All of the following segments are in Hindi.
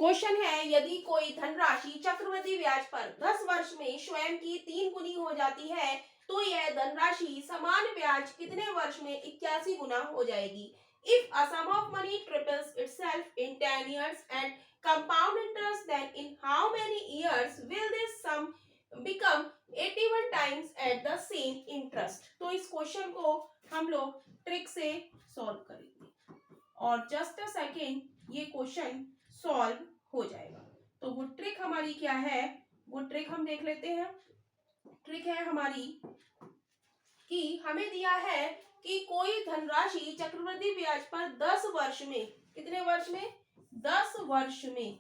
क्वेश्चन है, यदि कोई धनराशि चक्रवृद्धि ब्याज पर 10 वर्ष में स्वयं की 3 गुनी हो जाती है तो यह धनराशि समान ब्याज कितने वर्ष में 81 गुना हो जाएगी? If a sum of money triples itself in 10 years and compound interest, then in how many years will this sum become 81 times at the same interest? तो इस क्वेश्चन को हम लोग ट्रिक से सॉल्व करेंगे और जस्ट अ सेकेंड ये क्वेश्चन सॉल्व हो जाएगा। तो वो ट्रिक हमारी क्या है, वो ट्रिक हम देख लेते हैं। ट्रिक है हमारी कि हमें दिया है कि कोई धनराशि चक्रवृद्धि ब्याज पर 10 वर्ष में, कितने वर्ष में, 10 वर्ष में,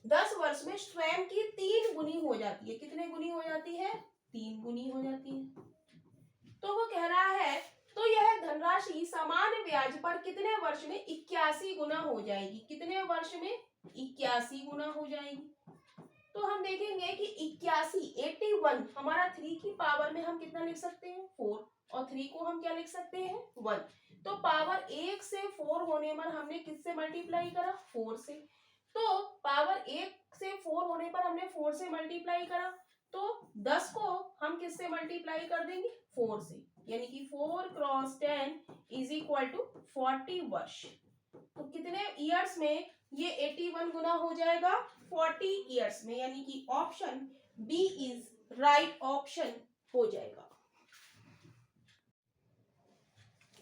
10 वर्ष में स्वयं की 3 गुनी हो जाती है। कितने गुनी हो जाती है? 3 गुनी हो जाती है। तो वो कह रहा है तो यह धनराशि समान ब्याज पर कितने वर्ष में 81 गुना हो जाएगी? कितने वर्ष में 81 गुना हो जाएगी? तो हम देखेंगे कि 81 81 हमारा 3 की पावर में हम कितना लिख सकते हैं? 4, और 3 को हम क्या लिख सकते हैं? 1। तो पावर 1 से 4 होने पर हमने किससे मल्टीप्लाई करा? 4 से। तो पावर 1 से 4 होने पर हमने 4 से मल्टीप्लाई करा, तो 10 को हम किससे मल्टीप्लाई कर देंगे? 4 से, यानी कि 4 क्रॉस 10 इज इक्वल टू 40 वर्ष। तो कितने ईयर्स में ये 81 गुना हो जाएगा? 40 ईयर्स में, यानी कि option B is right option हो जाएगा।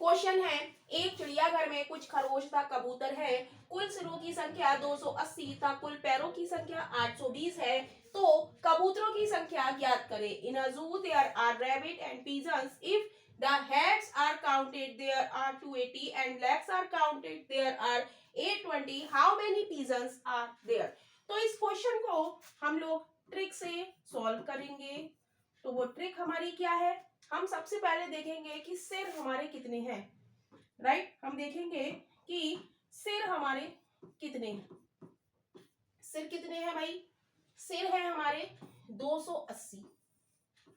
क्वेश्चन है, एक चिड़ियाघर में कुछ खरगोश तथा कबूतर है, कुल सिरों की संख्या 280 तथा कुल पैरों की संख्या 820 है, तो कबूतरों की संख्या ज्ञात करें। इन अ zoo there are rabbit and pigeons. If the heads are counted there are 280 and legs are counted there are 820. How many pigeons are there? तो इस क्वेश्चन को हम लोग ट्रिक से सॉल्व करेंगे। तो वो ट्रिक हमारी क्या है? हम सबसे पहले देखेंगे कि सिर हमारे कितने हैं, राइट? हम देखेंगे कि सिर हमारे कितने हैं। सिर कितने हैं भाई? सिर है हमारे 280,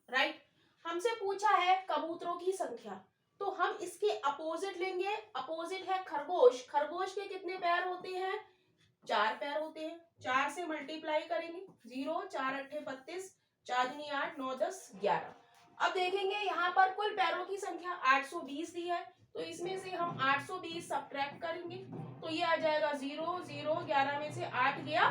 राइट? हमसे पूछा है कबूतरों की संख्या, तो हम इसके अपोजिट लेंगे। अपोजिट है खरगोश। खरगोश के कितने पैर होते हैं? 4 पैर होते हैं। 4 से मल्टीप्लाई करेंगे, 0 4 8 32, 4 दूनी 8 9 10 11। अब देखेंगे यहाँ पर कुल पैरों की संख्या 820 दी है, तो इसमें से हम 820 सब्ट्रैक्ट करेंगे, तो ये आ जाएगा 0 0 11 में से 8 गया,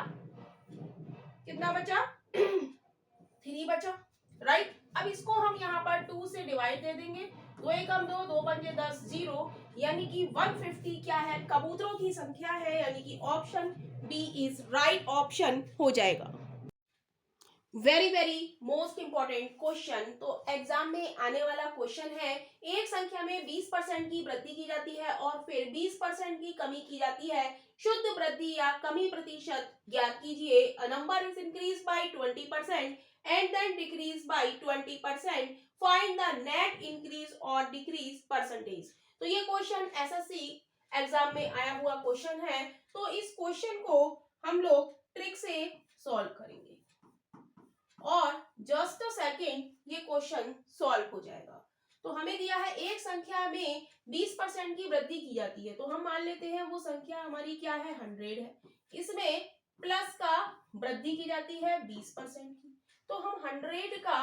कितना बचा? 3 बचा, राइट? अब इसको हम यहाँ पर 2 से डिवाइड दे देंगे, 2 एकम 2 2 पंजे 10 0, यानी कि 150 क्या है? कबूतरों की संख्या है, यानी कि option B is right option हो जाएगा। Very very most important question, तो एग्जाम में आने वाला क्वेश्चन है, एक संख्या में 20% की वृद्धि की जाती है और फिर 20% की कमी की जाती है, शुद्ध वृद्धि या कमी प्रतिशत ज्ञात कीजिए। A number is increase by 20% and then decrease by 20%, find the net increase और डिक्रीज परसेंटेज। तो ये क्वेश्चन एसएससी एग्जाम में आया हुआ क्वेश्चन है, तो इस क्वेश्चन को हम लोग ट्रिक से सॉल्व करेंगे और जस्ट अ सेकेंड ये क्वेश्चन सॉल्व हो जाएगा। तो हमें दिया है एक संख्या में 20% की वृद्धि की जाती है, तो हम मान लेते हैं वो संख्या हमारी क्या है? 100 है। इसमें प्लस का वृद्धि की जाती है 20% की, तो हम 100 का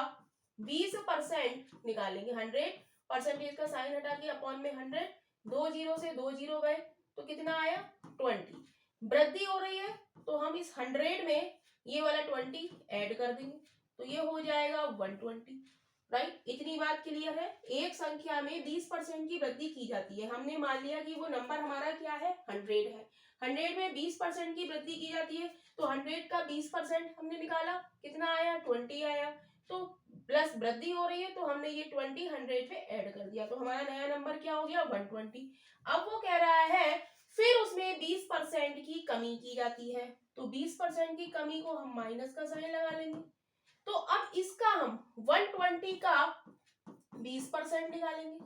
20% निकालेंगे। 100% का साइन हटा के अपॉन में 100, 2 जीरो से 2 जीरो गए, तो कितना आया? 20। वृद्धि हो रही है तो हम इस 100 में ये वाला 20 ऐड कर देंगे, तो ये हो जाएगा 120, राइट? इतनी बात क्लियर है। एक संख्या में 20% की वृद्धि की जाती है, हमने मान लिया कि वो नंबर हमारा क्या है? 100 है। 100 में 20% की वृद्धि की जाती है, तो 100 का 20% हमने निकाला, कितना आया? 20 आया। तो प्लस वृद्धि हो रही है तो हमने ये 20 100 पे ऐड कर दिया, तो हमारा नया नंबर क्या हो गया? 120। अब वो कह रहा है फिर उसमें 20% की कमी की जाती है, तो 20% की कमी को हम माइनस का साइन लगा लेंगे। तो अब इसका हम 120 का 20% निकालेंगे,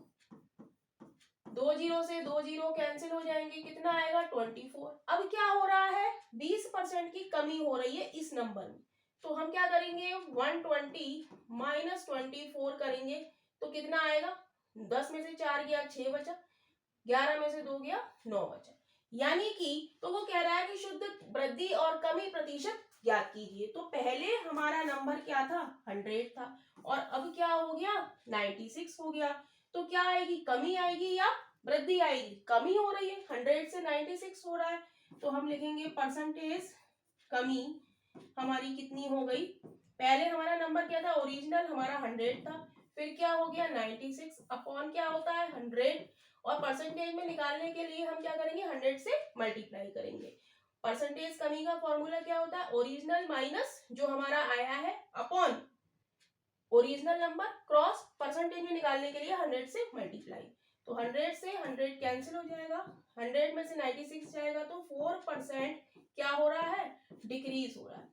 2 जीरो से 2 जीरो कैंसिल हो जाएंगे, कितना आएगा? 24। अब क्या हो रहा है? 20% की कमी हो रही है इस नंबर में, तो हम क्या करेंगे? 120 माइनस 24 करेंगे, तो कितना आएगा? 10 में से 4 गया 6 बचा, 11 में से 2 गया 9 बचा। यानी कि तो वो कह रहा है कि शुद्ध वृद्धि और कमी प्रतिशत ज्ञात कीजिए। तो पहले हमारा नंबर क्या था, 100 था, और अब क्या हो गया, 96 हो गया। तो क्या आएगी, कमी आएगी या वृद्धि आएगी, कमी हो रही है, 100 से 96 हो रहा है। तो हम लिखेंगे परसेंटेज कमी हमारी कितनी हो गई, पहले हमारा नंबर क्या था, ओरिजिनल हमारा 100 था, फिर क्या हो गया 96 अपॉन क्या होता है 100, और परसेंटेज में निकालने के लिए हम क्या करेंगे, 100 से मल्टीप्लाई करेंगे। परसेंटेज कमी का फॉर्मूला क्या होता है, ओरिजिनल माइनस जो हमारा आया है upon original number cross percentage में निकालने के लिए 100 से मल्टीप्लाई। तो 100 से 100 कैंसिल हो जाएगा, 100 में से 96 जाएगा, तो 4% क्या हो रहा है, डिक्रीज हो रहा है।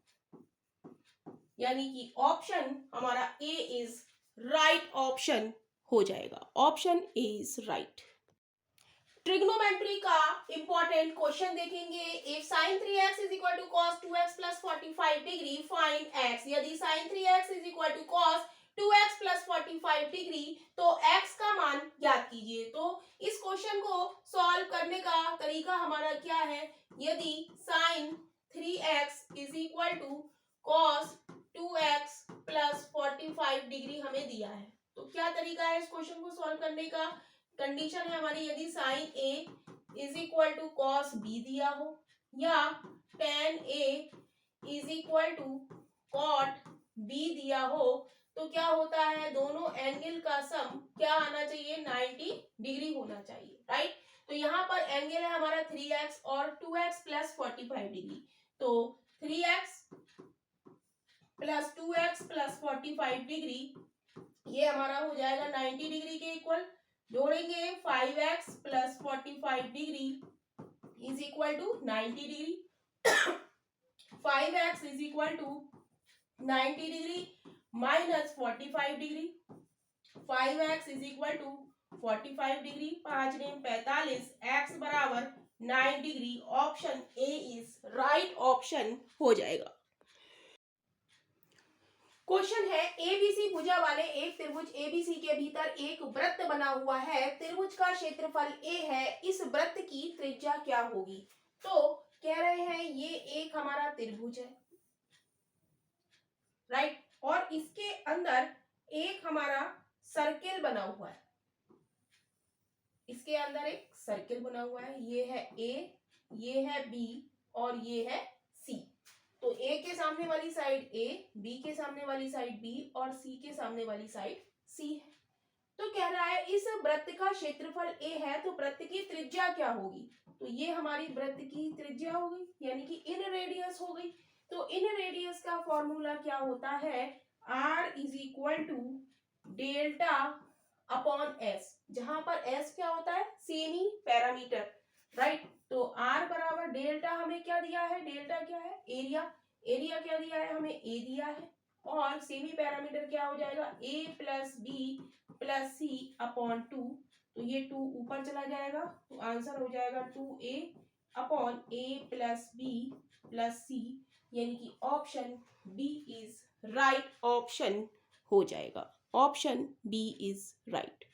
यानी कि ऑप्शन हमारा ए इज राइट ऑप्शन हो जाएगा, option A is right. Trigonometry का इंपॉर्टेंट क्वेश्चन देखेंगे। If sin 3x is equal to cos 2x plus 45 degree find x। यदि sin 3x is equal to cos 2x plus 45 degree तो x का मान ज्ञात कीजिए। तो इस क्वेश्चन को सॉल्व करने का तरीका हमारा क्या है, यदि sin 3x is equal to cos 2x plus 45 degree हमें दिया है, तो क्या तरीका है इस क्वेश्चन को सॉल्व करने का। कंडीशन है हमारी, यदि sine A is equal to cos B दिया हो या tan A is equal to cot B दिया हो, तो क्या होता है, दोनों एंगल का सम क्या आना चाहिए, 90 डिग्री होना चाहिए, राइट। तो यहाँ पर एंगल है हमारा 3x और 2x प्लस 45 डिग्री। तो 3x plus 2x plus 45 degree ये हमारा हो जाएगा 90 डिग्री के इक्वल। जोड़ेंगे 5x plus 45 degree is equal to 90 degree 5x is equal to 90 degree minus 45 degree 5x is equal to 45 degree 5 ने 45 x बराबर 9 degree. Option A is right option हो जाएगा। क्वेश्चन है, एबीसी भुजा वाले एक त्रिभुज एबीसी के भीतर एक वृत्त बना हुआ है, त्रिभुज का क्षेत्रफल ए है, इस वृत्त की त्रिज्या क्या होगी। तो कह रहे हैं ये एक हमारा त्रिभुज है, राइट, और इसके अंदर एक हमारा सर्किल बना हुआ है, इसके अंदर एक सर्किल बना हुआ है, ये है ए, ये है बी और ये है सी। तो ए के सामने वाली साइड ए, बी के सामने वाली साइड बी और सी के सामने वाली साइड सी है। तो कह रहा है इस वृत्त का क्षेत्रफल ए है, तो वृत्त की त्रिज्या क्या होगी। तो ये हमारी वृत्त की त्रिज्या हो गई, यानी कि इन रेडियस हो गई। तो इन रेडियस का फॉर्मूला क्या होता है, r is equal to delta upon S, जहां पर एस क्या होता है, सेमी पैरामीटर, राइट। तो r बराबर डेल्टा हमें क्या दिया है, डेल्टा क्या है, एरिया, एरिया क्या दिया है हमें, ए दिया है, और सेमी पैरामीटर क्या हो जाएगा, a plus B plus C upon 2। तो ये 2 ऊपर चला जाएगा, तो आंसर हो जाएगा 2a upon a plus B plus C, यानी कि option B is right option हो जाएगा, option B is right.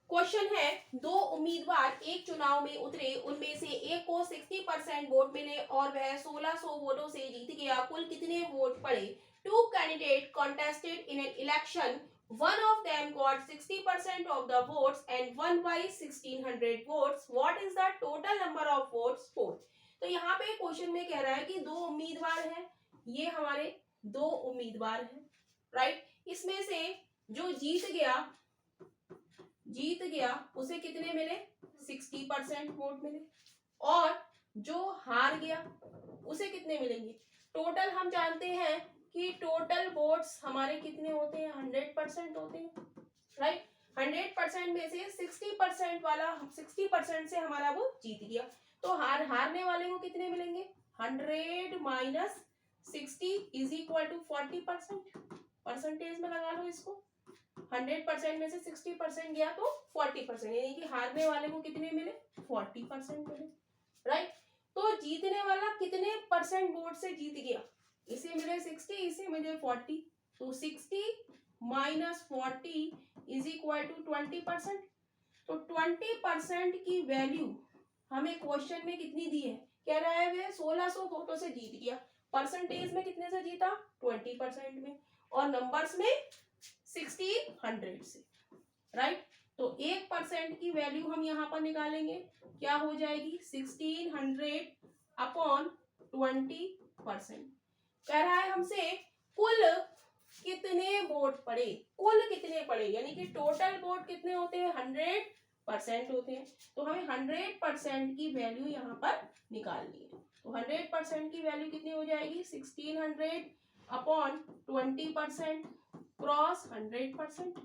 Question है, दो उम्मीदवार एक चुनाव में उतरे, उनमें से एक को 60% वोट मिले और वह 1600 वोटों से जीत गया, कुल कितने वोट पड़े। Two candidate contested in an election, one of them got 60% of the votes and won by 1600 votes. What is the total number of votes polled? तो यहाँ पे क्वेश्चन में कह रहा है कि दो उम्मीदवार हैं, ये हमारे दो उम्मीदवार हैं, राइट। इसमें से जो जीत गया उसे कितने मिले, 60% वोट मिले, और जो हार गया उसे कितने मिलेंगे। टोटल हम जानते हैं कि टोटल वोट्स हमारे कितने होते हैं, 100% होते हैं, राइट। 100% में से 60% वाला, 60% से हमारा वो जीत गया, तो हारने वाले को कितने मिलेंगे, 100 minus 60 is equal to 40%। Percentage में लगा लो इसको, 100% में से 60% गया तो 40%, यानी कि हारने वाले को कितने मिले, 40% मिले, राइट। तो जीतने वाला कितने परसेंट वोट से जीत गया, इसे मिले 60, इसे मिले 40, तो 60 माइनस 40 इज इक्वल टू 20%। तो 20% की वैल्यू हमें क्वेश्चन में कितनी दी है, कह रहा है वे 1600 वोटों से जीत गया। परसेंटेज में कितने से जीता, 20% में, और नंबर्स में 1600 से, राइट। तो 1% की वैल्यू हम यहाँ पर निकालेंगे, क्या हो जाएगी 1600 अपॉन 20%। कह रहा है हमसे कुल कितने वोट पड़े, कुल कितने पड़े, यानी कि टोटल वोट कितने होते हैं, 100% होते हैं। तो हमें 100% की वैल्यू यहाँ पर निकालनी है। तो 100% की वैल्यू कितनी हो जाएगी, 1600 अपॉन 20% क्रॉस 100%।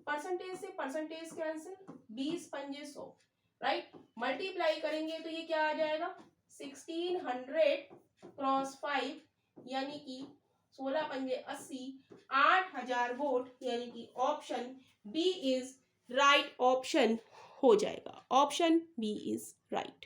परसेंटेज से परसेंटेज कैंसिल, 20 पंजे 100, राइट। मल्टीप्लाई करेंगे तो ये क्या आ जाएगा, 1600 क्रॉस 5 यानी कि 16 पंजे 80, 8000 वोट, यानी कि option B is right option हो जाएगा। Option B is right.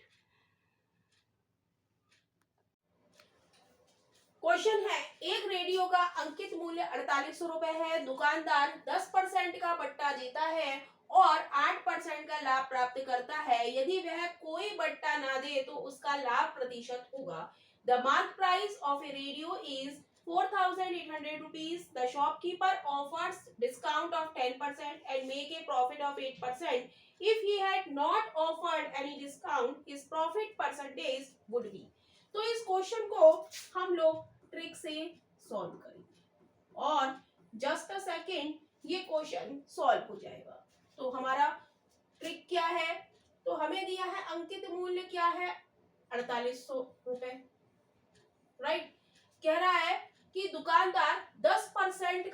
Question है, एक रेडियो का अंकित मूल्य 4800 रुपए है, दुकानदार 10% का बट्टा देता है और 8% का लाभ प्राप्त करता है। यदि वह कोई बट्टा ना दे तो उसका लाभ प्रतिशत होगा। The mark price of A radio is 4800 rupees. The shopkeeper offers discount of 10% and make a profit of 8%. If he had not offered any discount, his profit percentage would be. तो इस क्वेश्चन को हम लोग ट्रिक से सॉल्व करेंगे और जस्ट अ सेकेंड ये क्वेश्चन सॉल्व हो जाएगा। तो हमारा ट्रिक क्या है, तो हमें दिया है अंकित मूल्य क्या है, 4800 रुपए, राइट। कह रहा है कि दुकानदार 10%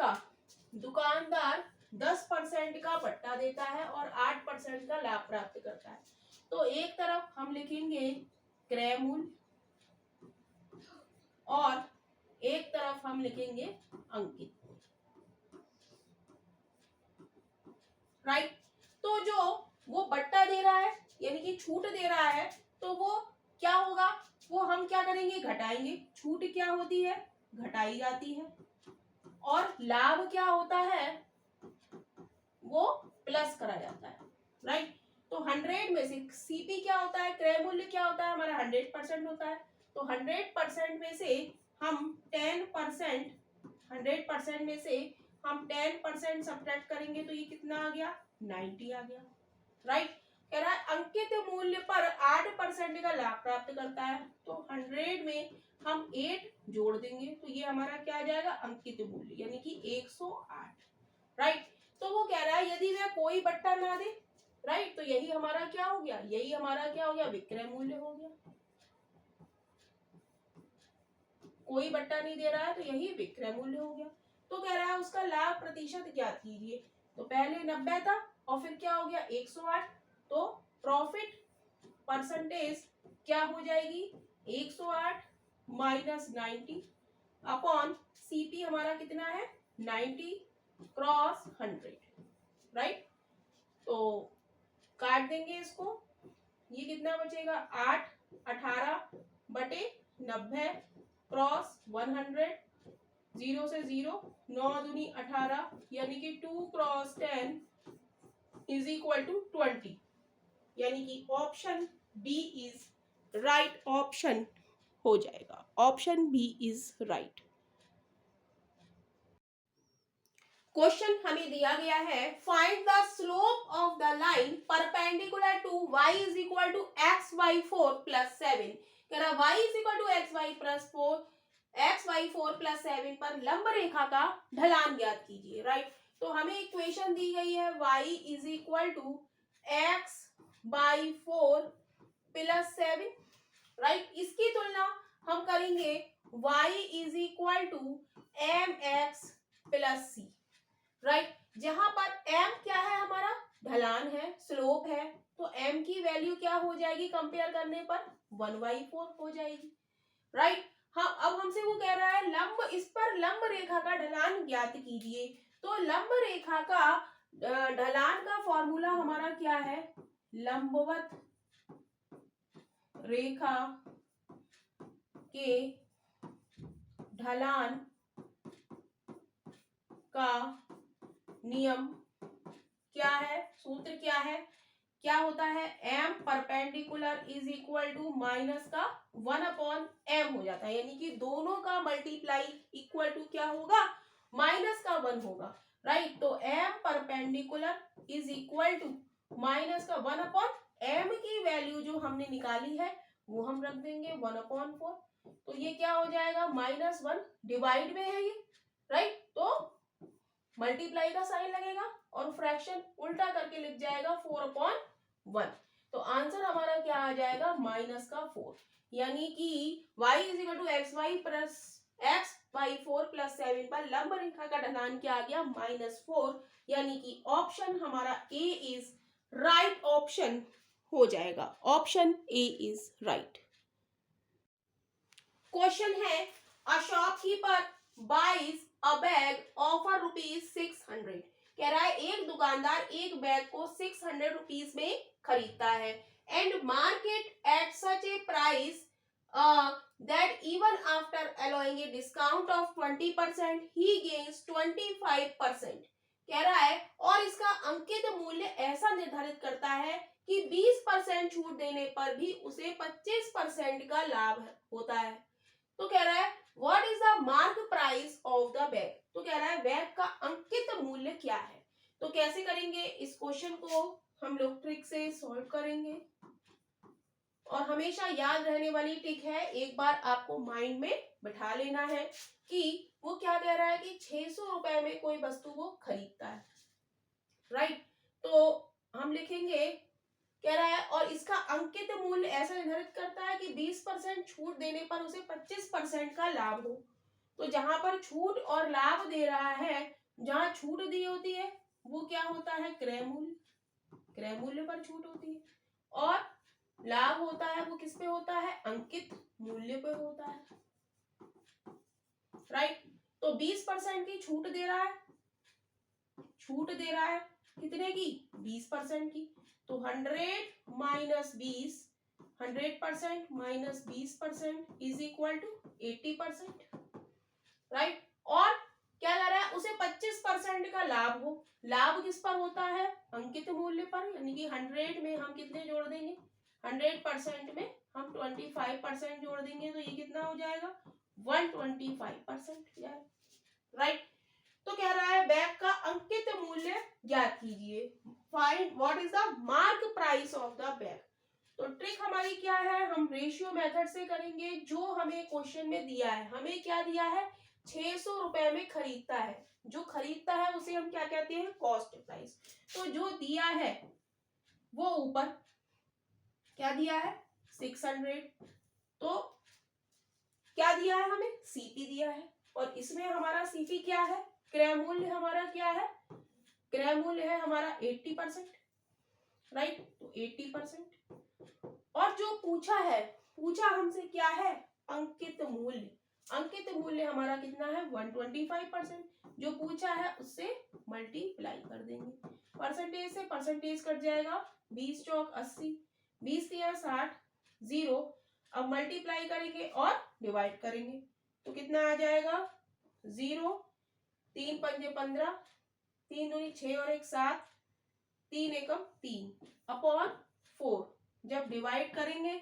का बट्टा देता है और 8% का लाभ प्राप्त करता है। तो एक तरफ हम लिखेंगे क्रय मूल्य और एक तरफ हम लिखेंगे अंकित, राइट। तो जो वो बट्टा दे रहा है यानी कि छूट दे रहा है, तो वो क्या होगा, वो हम क्या करेंगे, घटाएंगे। छूट क्या होती है, घटाई जाती है, और लाभ क्या होता है, वो प्लस करा जाता है, राइट। तो 100 में से सीपी क्या होता है, क्रय मूल्य क्या होता है हमारा, 100% होता है। तो 100% में से हम 10%, 100% में से हम 10% सब्ट्रैक्ट करेंगे तो ये कितना आ गया, 90 आ गया, राइट। कह रहा है अंकित मूल्य पर 8% का लाभ प्राप्त करता है, तो 100 में हम 8 जोड़ देंगे तो ये हमारा क्या आ जाएगा, अंकित मूल्य यानी कि 108, राइट। तो वो कह रहा है यदि वह कोई बट्टा ना दे, राइट, तो यही हमारा क्या हो गया, यही हमारा क्या हो गया, विक्रय मूल्य हो गया। कोई बट्टा नहीं दे रहा है तो यही विक्रय मूल्य हो गया। तो कह रहा है उसका लाभ प्रतिशत ज्ञात कीजिए। तो पहले 90 था और फिर क्या हो गया 108, तो प्रॉफिट परसेंटेज क्या हो जाएगी, 108 माइनस 90 अपॉन सीपी हमारा कितना है, 90 क्रॉस 100, राइट। तो काट देंगे इसको, ये कितना बचेगा, 8 18 बटे 90 क्रॉस 100, 0 से 0, 9 दूनी 18 यानी कि 2 क्रॉस 10 इज इक्वल टू 20, यानी कि option B is right option हो जाएगा। Option B is right. Question हमें दिया गया है, find the slope of the line perpendicular to y is equal to xy4 plus 7। कह रहा y is equal to xy4 plus 7 पर लंब रेखा का ढलान ज्ञात कीजिए, राइट। तो हमें इक्वेशन दी गई है y is equal to x/4 plus 7, right. इसकी तुलना हम करेंगे y is equal to mx plus C, right. जहां पर m क्या है हमारा, ढलान है, स्लोप है, तो m की वैल्यू क्या हो जाएगी, कंपेयर करने पर 1/4 हो जाएगी, राइट। हाँ, अब हमसे वो कह रहा है लंब, इस पर लंब रेखा का ढलान ज्ञात कीजिए। तो लंब रेखा का ढलान का फॉर्मूला हमारा क्या है, लंबवत रेखा के ढलान का नियम क्या है, सूत्र क्या है, क्या होता है, m perpendicular is equal to minus का 1/m हो जाता है, यानी कि दोनों का मल्टीप्लाई इक्वल टू क्या होगा, माइनस का 1 होगा, राइट। तो m perpendicular is equal to minus का 1/m की वैल्यू जो हमने निकाली है वो हम रख देंगे 1/4। तो ये क्या हो जाएगा, -1 डिवाइड में है ये, राइट। तो मल्टीप्लाई का साइन लगेगा और फ्रैक्शन उल्टा करके लिख जाएगा 4/1। तो आंसर हमारा क्या आ जाएगा, -4, यानी कि y = x/4 पर लंब रेखा का ढलान क्या आ गया, -4, यानी कि ऑप्शन हमारा ए इज राइट ऑप्शन हो जाएगा। Option A is right. Question है, a shopkeeper buys a bag offer ₹600। कह रहा है एक दुकानदार एक बैग को 600 रुपीज में खरीदता है and market at such A price that even after allowing a discount of 20% he gains 25%। कह रहा है और इसका अंकित मूल्य ऐसा निर्धारित करता है कि 20% छूट देने पर भी उसे 25% का लाभ होता है। तो कह रहा है what is the mark price of the bag. तो कह रहा है बैग का अंकित मूल्य क्या है। तो कैसे करेंगे, इस क्वेश्चन को हम लोग ट्रिक से सॉल्व करेंगे और हमेशा याद रहने वाली ट्रिक है, एक बार आपको माइंड में बिठा लेना है कि वो क्या कह रहा है कि 600 रुपए में कोई वस्तु वो खरीदता है, राइट। तो हम लिखेंगे, कह रहा है और इसका अंकित मूल्य ऐसा निर्धारित करता है कि 20% छूट देने पर उसे 25% का लाभ हो। तो जहां पर छूट और लाभ दे रहा है, जहां छूट दी होती है वो क्या होता है, क्रय मूल्य, क्रय मूल्य पर छूट होती है, और लाभ होता है वो किस पे होता है, अंकित मूल्य पे होता है, राइट। तो 20% की छूट दे रहा है, छूट दे रहा है कितने की, 20% की। तो 100 minus 20, 100% minus 20% is equal to 80%, right. और क्या कर रहा है, उसे 25% का लाभ हो। लाभ किस पर होता है, अंकित मूल्य पर, यानी कि 100 में हम कितने जोड़ देंगे, 100% में हम 25% जोड़ देंगे, तो ये कितना हो जाएगा, 125%, राइट। तो कह रहा है बैग का अंकित मूल्य ज्ञात कीजिए, find what is the mark price of the bag. तो ट्रिक हमारी क्या है, हम रेशियो मेथड से करेंगे। जो हमें क्वेश्चन में दिया है, हमें क्या दिया है, 600 रुपए में खरीदता है, जो खरीदता है उसे हम क्या कहते हैं, कॉस्ट प्राइस। तो जो दिया है वो ऊपर क्या दिया है, 600, तो क्या दिया है हमें, सीपी दिया है, और इसमें हमारा सीपी क्या है, क्रय मूल्य हमारा क्या है, क्रय मूल्य है हमारा 80%, राइट। तो 80%, और जो पूछा है, पूछा हमसे क्या है, अंकित मूल्य। अंकित मूल्य हमारा कितना है, 125%। जो पूछा है उससे मल्टीप्लाई कर देंगे, परसेंटेज से परसेंटेज कट जाएगा, 20 चौक 80, 20 तिया 60, 0। अब मल्टीप्लाई करेंगे और डिवाइड करेंगे, तो कितना आ जाएगा, 0, 3 पंजे 15, 3 दूनी 6 और 1 7, 3 एकम 3 अपॉन 4। जब डिवाइड करेंगे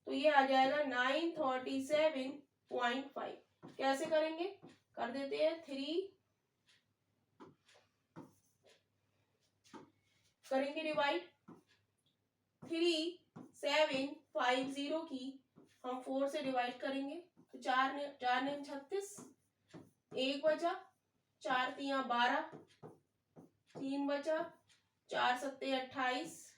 तो ये आ जाएगा 937.5। कैसे करेंगे, कर देते हैं 3, करेंगे डिवाइड, 3750 की हम 4 से डिवाइड करेंगे, तो 4 ने 36, 1 बचा, 4 तिया 12, 3 बचा, 4 सत्ते 28,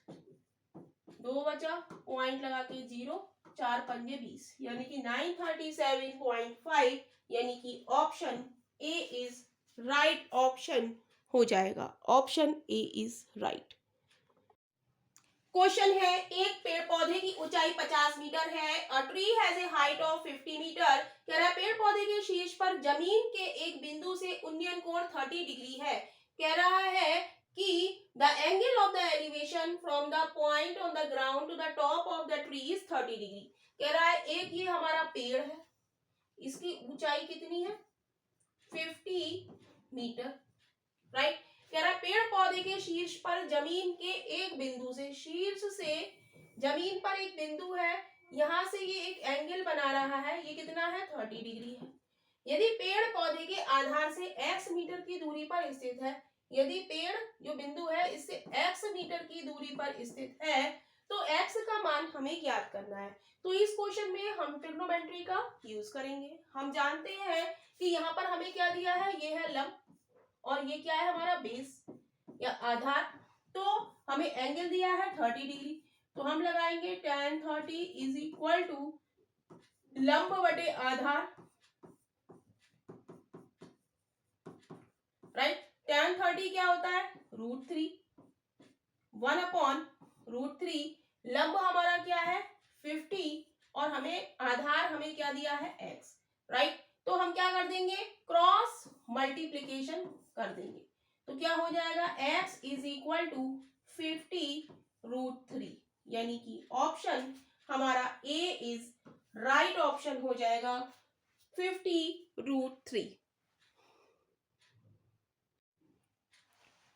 2 बचा, पॉइंट लगा के 0, 4 पंजे 20, यानी कि 937.5, यानी कि option A is right option हो जाएगा। Option A is right. Question है, एक पेड़ पौधे की ऊंचाई 50 मीटर है, a tree has a height of 50 metre. कह रहा है पेड़ पौधे के शीर्ष पर जमीन के एक बिंदु से उन्नयन कोण 30 डिग्री है। कह रहा है कि the angle of the elevation from the point on the ground to the top of the tree is 30 degree. कह रहा है एक ये हमारा पेड़ है, इसकी ऊंचाई कितनी है, 50 मीटर, राइट। कह रहा है पेड़ पौधे के शीर्ष पर जमीन के एक बिंदु से, शीर्ष से जमीन पर एक बिंदु है, यहां से ये एक एंगल बना रहा है, ये कितना है 30 डिग्री है। यदि पेड़ पौधे के आधार से x मीटर की दूरी पर स्थित है, यदि पेड़ जो बिंदु है इससे x मीटर की दूरी पर स्थित है तो x का मान हमें ज्ञात करना है। तो इस क्वेश्चन में हम ट्रिग्नोमेट्री का यूज करेंगे। हम जानते हैं कि यहाँ पर हमें क्या दिया है, ये है लंब और ये क्या है हमारा बेस या आधार। तो हमें एंगल दिया है 30 डिग्री, तो हम लगाएंगे tan 30 इज इक्वल टू लंब बटे आधार, राइट। tan 30 क्या होता है √3, 1/√3, लंब हमारा क्या है 50 और हमें आधार हमें क्या दिया है x, राइट। तो हम क्या कर देंगे, क्रॉस मल्टीप्लीकेशन कर देंगे, तो क्या हो जाएगा x इज इक्वल टू 50√3, यानी कि ऑप्शन हमारा A इज राइट ऑप्शन हो जाएगा 50√3।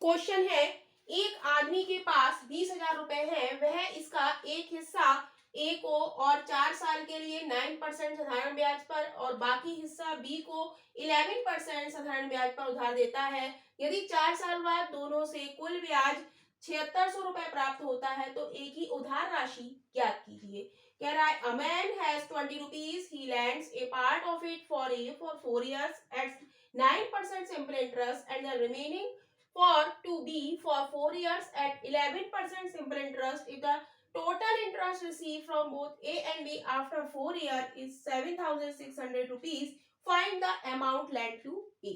क्वेश्चन है, एक आदमी के पास 20,000 रुपए है, वह इसका एक हिस्सा ए को और 4 साल के लिए 9% साधारण ब्याज पर और बाकी हिस्सा बी को 11% साधारण ब्याज पर उधार देता है। यदि 4 साल बाद दोनों से कुल ब्याज 7600 रुपए प्राप्त होता है तो ए की उधार राशि ज्ञात कीजिए। कह रहा है a man has 20 rupees, he lends a part of it for a for 4 years at 9% simple interest and the remaining for to be for 4 years at 11% simple interest. If the total interest received from both A and B after 4 years is 7,600 rupees, find the amount lent to A.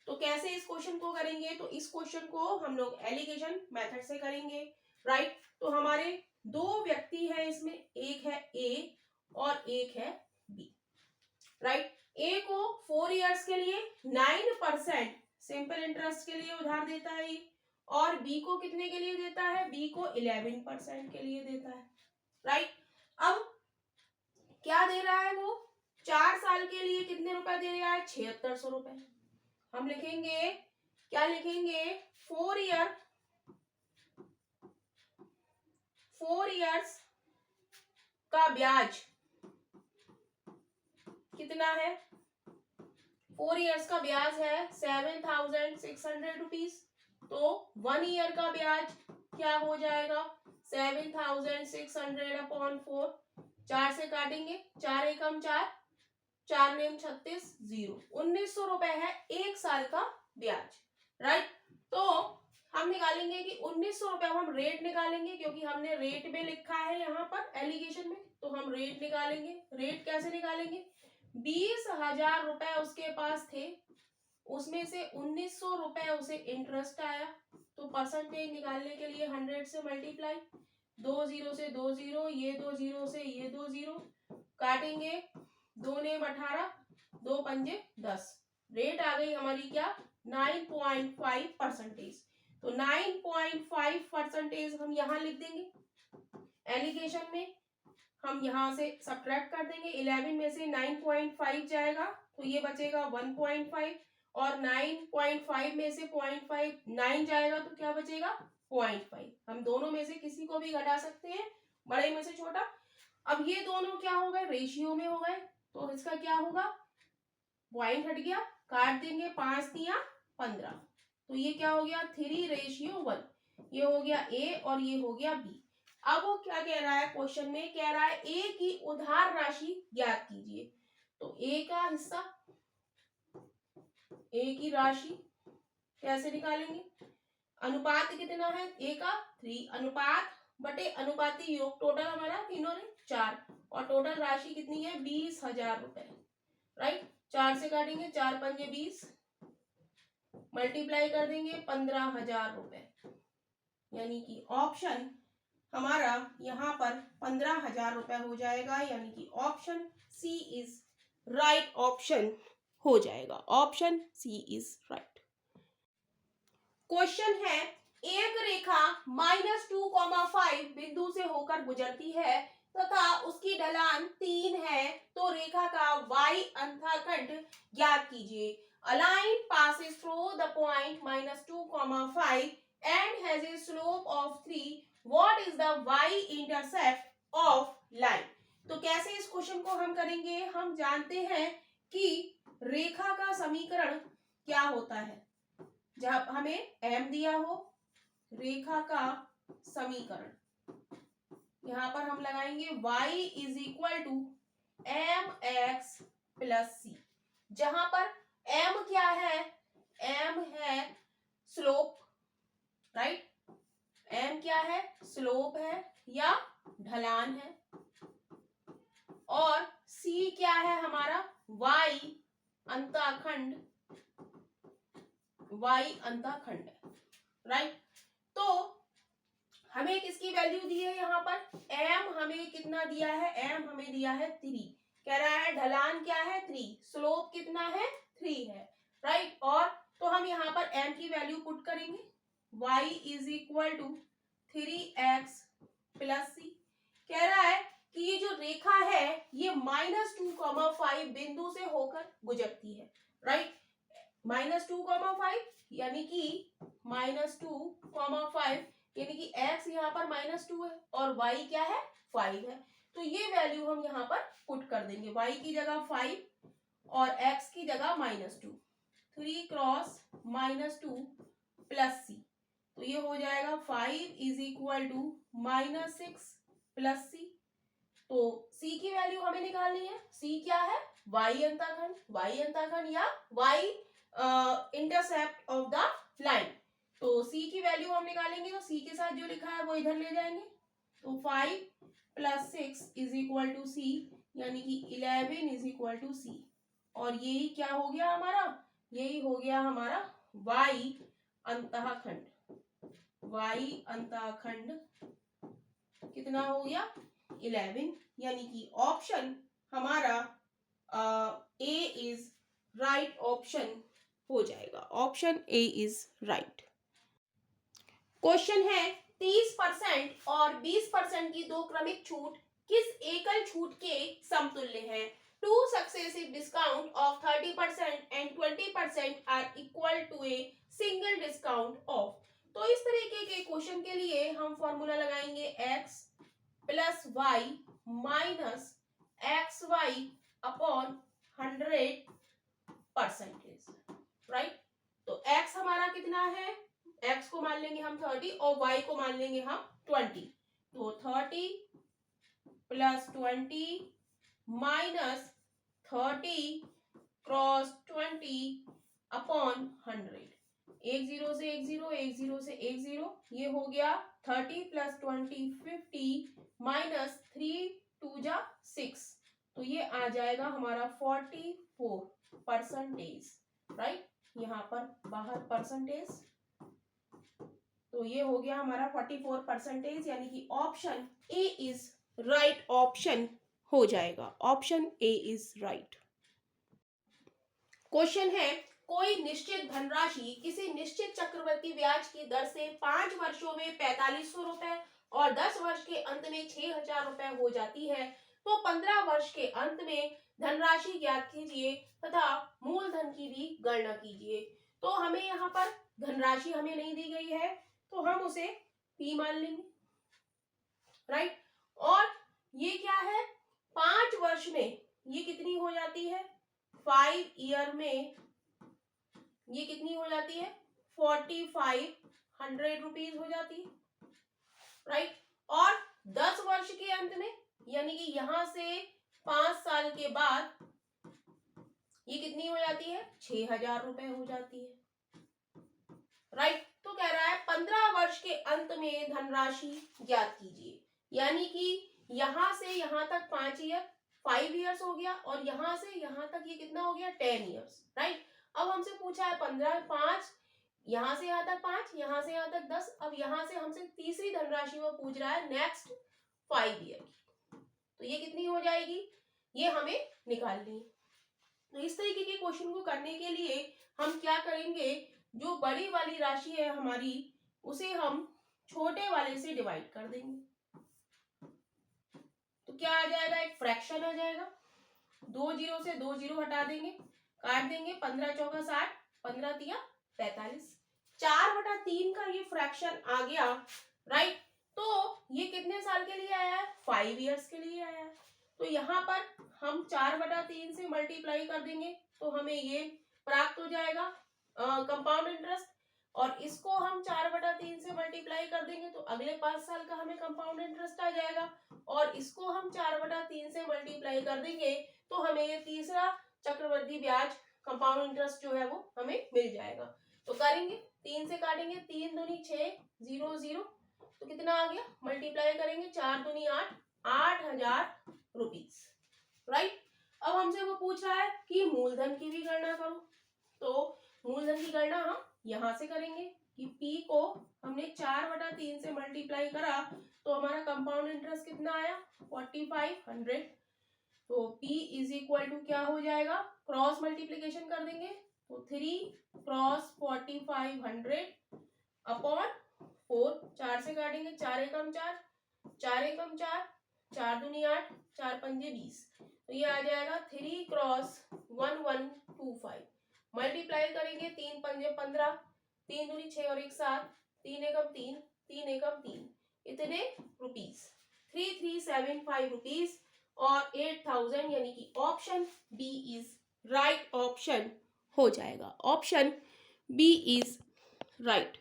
तो कैसे इस क्वेश्चन को करेंगे, तो इस क्वेश्चन को हम लोग एलिगेशन मेथड से करेंगे, राइट। तो हमारे दो व्यक्ति है इसमें, एक है A और एक है B, राइट। A को 4 years के लिए 9% सिंपल इंटरेस्ट के लिए उधार देता है और बी को कितने के लिए देता है, बी को 11% के लिए देता है, राइट। अब क्या दे रहा है वो, 4 साल के लिए कितने रुपए दे रहा है 7600 रुपए। हम लिखेंगे क्या लिखेंगे 4 years का ब्याज कितना है, 4 years का ब्याज है 7,600 रुपीज। तो 1 year का ब्याज क्या हो जाएगा 7,600 अपॉन 4, 4 से काटेंगे, 4 एकम 4, 4 नेम 36, 0, 1900 रुपए है एक साल का ब्याज, राइट। तो हम निकालेंगे कि 1900 रुपए, हम रेट निकालेंगे क्योंकि हमने रेट में लिखा है यहाँ पर एलिगेशन में, तो हम रेट निकालेंगे। रेट कैसे निकालेंगे, 20,000 रुपए उसके पास थे, उसमें से 1900 रुपए उसे इंटरेस्ट आया, तो परसेंटेज निकालने के लिए 100 से मल्टीप्लाई, 2 0 से 2 0, ये 2 0 से ये 2 0, काटेंगे, 2 नेम 18, 2 पंजे 10, रेट आ गई हमारी क्या 9.5%। तो 9.5% हम यहाँ लिख देंगे एलिगेशन में, हम यहाँ से सब्ट्रैक्ट कर देंगे, 11 में से 9.5 जाएगा तो ये बचेगा 1.5 और 9.5 में से 0.5 9 जाएगा तो क्या बचेगा 0.5। हम दोनों में से किसी को भी घटा सकते हैं, बड़े में से छोटा। अब ये दोनों क्या हो गए, रेशियो में हो गए, तो इसका क्या होगा, पॉइंट हट गया, काट देंगे, 5 तिया 15, तो ये क्या हो गया 3:1, ये हो गया A और ये हो गया B। अब वो क्या कह रहा है क्वेश्चन में, कह रहा है A की उधार राशि ज्ञात कीजिए। तो A का हिस्सा, A की राशि कैसे निकालेंगे, अनुपात कितना है A का 3, अनुपात बटे अनुपाती योग, टोटल हमारा तीनों ने 4 और टोटल राशि कितनी है 20,000 रुपए, राइट। 4 से काटेंगे, 4 पंजे 20, मल्टीप्लाई कर देंगे 15,000 रुपए, यानी कि ऑप्शन हमारा यहाँ पर 15,000 रुपए हो जाएगा, यानी कि option C is right option हो जाएगा, option C is right. Question है, एक रेखा -2,5 बिंदु से होकर गुजरती है तथा उसकी ढलान 3 है, तो रेखा का y अंतःखंड ज्ञात कीजिए। A line passes through the point -2, 5 and has a slope of 3. What is the y-intercept of line? तो कैसे इस क्वेश्चन को हम करेंगे? हम जानते हैं कि रेखा का समीकरण क्या होता है। जब हमें m दिया हो, रेखा का समीकरण यहां पर हम लगाएंगे y is equal to M X plus C, जहां पर m क्या है? m है स्लोप, राइट? m क्या है? स्लोप है या ढलान है, और c क्या है हमारा? y अंतःखंड, y अंतःखंड है, राइट? तो हमें किसकी वैल्यू दी है यहाँ पर? m हमें कितना दिया है? m हमें दिया है 3। कह रहा है ढलान क्या है? 3। स्लोप कितना है? 3 है, राइट? और तो हम यहाँ पर m की वैल्यू पुट करेंगे, y is equal to 3x plus C. कह रहा है कि ये जो रेखा है ये -2, 5 बिंदु से होकर गुजरती है, राइट? -2, 5 यानी कि -2, 5 यानी कि x यहाँ पर -2 है और y क्या है? 5 है। तो ये वैल्यू हम यहाँ पर पुट कर देंगे, y की जगह 5 और x की जगह -2। 3 क्रॉस -2 प्लस सी, तो ये हो जाएगा 5 इज इक्वल टू -6 प्लस सी। तो c की वैल्यू हमें निकालनी है। c क्या है? y अंतःखंड या y intercept of the line. तो c की वैल्यू हम निकालेंगे, तो c के साथ जो लिखा है वो इधर ले जाएंगे, तो 5 प्लस 6 इज इक्वल टू सी, यानी कि 11 इज इक्वल टू सी। और यही क्या हो गया हमारा? यही हो गया हमारा y अंतःखंड। y अंतःखंड कितना हो गया? 11, यानी कि ऑप्शन हमारा ए इज राइट ऑप्शन हो जाएगा। Option A is right. Question है 30% और 20% की दो क्रमिक छूट किस एकल छूट के समतुल्य है? Two successive discount of 30% and 20% are equal to a single discount of. तो इस तरीके के क्वेश्चन के लिए हम फॉर्मूला लगाएंगे x plus Y minus X Y upon 100%, right? तो x हमारा कितना है? x को मान लेंगे हम 30 और y को मान लेंगे हम 20। तो 30 प्लस 20 माइनस 30 क्रॉस 20 अपॉन 100। एक जीरो से एक जीरो, एक जीरो से एक जीरो, ये हो गया 30 प्लस 20 50 माइनस 3 2 जा 6, तो ये आ जाएगा हमारा 44%, राइट? यहाँ पर बाहर परसेंटेज, तो ये हो गया हमारा 44%, यानी कि option A is right option हो जाएगा। Option A is right. Question है कोई निश्चित धनराशि किसी निश्चित चक्रवृद्धि ब्याज की दर से 5 वर्षों में 4500 रुपए और 10 वर्ष के अंत में 6000 रुपए हो जाती है, तो 15 वर्ष के अंत में धनराशि ज्ञात कीजिए तथा मूलधन की भी गणना कीजिए। तो हमें यहाँ पर धनराशि हमें नहीं दी गई है, तो हम उसे P मान लेंगे, राइट? और ये क्या है? 5 वर्ष में ये कितनी हो जाती है? 5 ईयर में ये कितनी हो जाती है? 4500 रुपीज हो जाती है, राइट? और 10 वर्ष के अंत में यानी कि यहां से 5 साल के बाद ये कितनी हो जाती है? 6000 रुपए हो जाती है, राइट? तो कह रहा है 15 वर्ष के अंत में धनराशि ज्ञात कीजिए, यानी कि यहां से यहां तक 5 ईयर्स हो गया और यहां से यहां तक ये कितना हो गया? 10 ईयर्स, राइट? अब हमसे पूछा है 15, 5 यहां से यहां तक 5, यहां से यहां तक 10, अब यहां से हमसे तीसरी धनराशि में पूछ रहा है नेक्स्ट 5 ईयर की, तो ये कितनी हो जाएगी? ये हमें निकालनी है। तो इस तरीके के क्वेश्चन को करने के लिए हम क्या करेंगे? जो बड़ी वाली राशि है हमारी उसे हम छोटे वाले से डिवाइड कर देंगे, तो क्या आ जाएगा? एक फ्रैक्शन आ जाएगा। 2 जीरो से 2 जीरो हटा देंगे, काट देंगे, 15 चौका 60, 15 तिया 45, 4/3 का ये फ्रैक्शन आ गया, राइट। तो ये कितने साल के लिए आया है? 5 इयर्स के लिए आया है। तो यहाँ पर हम 4/3 से मल्टीप्लाई कर देंगे तो हमें ये प्राप्त हो जाएगा कंपाउंड इंटरेस्ट, और इसको हम 4/3 से मल्टीप्लाई कर देंगे तो अगले 5 साल का हमें कंपाउंड इंटरेस्ट आ जाएगा, और इसको हम 4/3 से मल्टीप्लाई कर देंगे तो हमें ये तीसरा चक्रवृद्धि ब्याज कंपाउंड इंटरेस्ट जो है वो हमें मिल जाएगा। तो करेंगे, 3 से काटेंगे, 3 दूनी 6, 0 0, तो कितना आ गया? मल्टीप्लाई करेंगे, 4 दूनी 8, 8,000 रुपीज, राइट। अब हमसे वो पूछ रहा है कि मूलधन की भी गणना करो, तो मूलधन की गणना हम यहां से करेंगे कि P को हमने 4/3 से मल्टीप्लाई करा तो हमारा कंपाउंड इंटरेस्ट कितना आया? 4500। तो P इज इक्वल टू क्या हो जाएगा? क्रॉस मल्टीप्लीकेशन कर देंगे तो 3 क्रॉस 4500 अपॉन 4, 4 से काटेंगे, 4 एकम 4, 4 एकम 4, 4 दूनी 8, 4 पंजे 20, तो ये आ जाएगा 3 क्रॉस 1125। मल्टीप्लाई करेंगे, 3 पंजे 15, 3 दूनी 6 और 1 7, 3 एकम 3, 3 एकम 3, इतने रुपीस, 3375 रुपीस और 8000, यानी कि option B is right option हो जाएगा। Option B is right.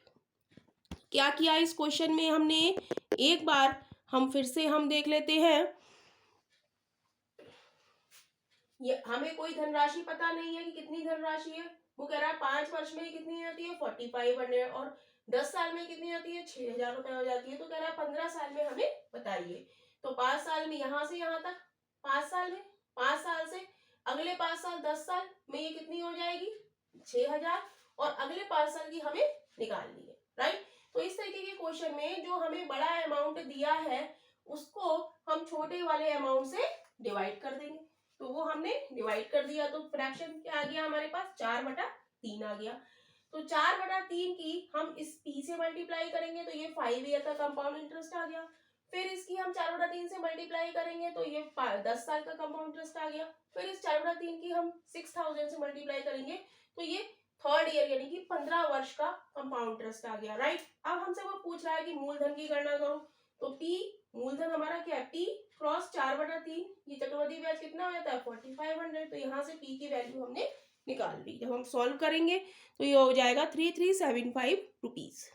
क्या किया इस क्वेश्चन में हमने? एक बार हम फिर से हम देख लेते हैं। ये हमें कोई धनराशि पता नहीं है कि कितनी धनराशि है। वो कह रहा है 5 वर्ष में कितनी आती है? 4500, और 10 साल में कितनी आती है? 6000 रुपए हो जाती है। तो कह रहा है 15 साल में हमें बताइए। तो 5 साल में यहाँ से यहाँ तक, 5 साल में, 5 साल से अगले 5 साल, 10 साल में ये कितनी हो जाएगी? 6000, और अगले 5 साल की हमें निकालनी है, राइट। तो इस तरीके के क्वेश्चन में जो हमें बड़ा अमाउंट दिया है उसको हम छोटे वाले अमाउंट से डिवाइड कर देंगे। तो वो हमने डिवाइड कर दिया, तो फ्रैक्शन क्या आ गया हमारे पास? 4/3 आ गया। तो 4/3 की हम इस P से मल्टीप्लाई करेंगे तो ये 5 ईयर का कंपाउंड इंटरेस्ट आ गया। फिर इसकी हम 4/3 से मल्टीप्लाई करेंगे तो ये 10 साल का कंपाउंड इंटरेस्ट आ गया। फिर इस 4/3 की हम 6000 से मल्टीप्लाई करेंगे तो ये 3rd ईयर यानी कि 15 वर्ष का कंपाउंड इंटरेस्ट आ गया, राइट। अब हमसे वो पूछ रहा है कि मूलधन की गणना करो, तो P मूलधन हमारा क्या है? P क्रॉस 4/3, ये चक्रवृद्धि ब्याज कितना हो जाता है? 4500। तो यहाँ से P की वैल्यू हमने निकाल ली। जब हम सॉल्व करेंगे तो ये हो जाएगा 3375 रुपीज।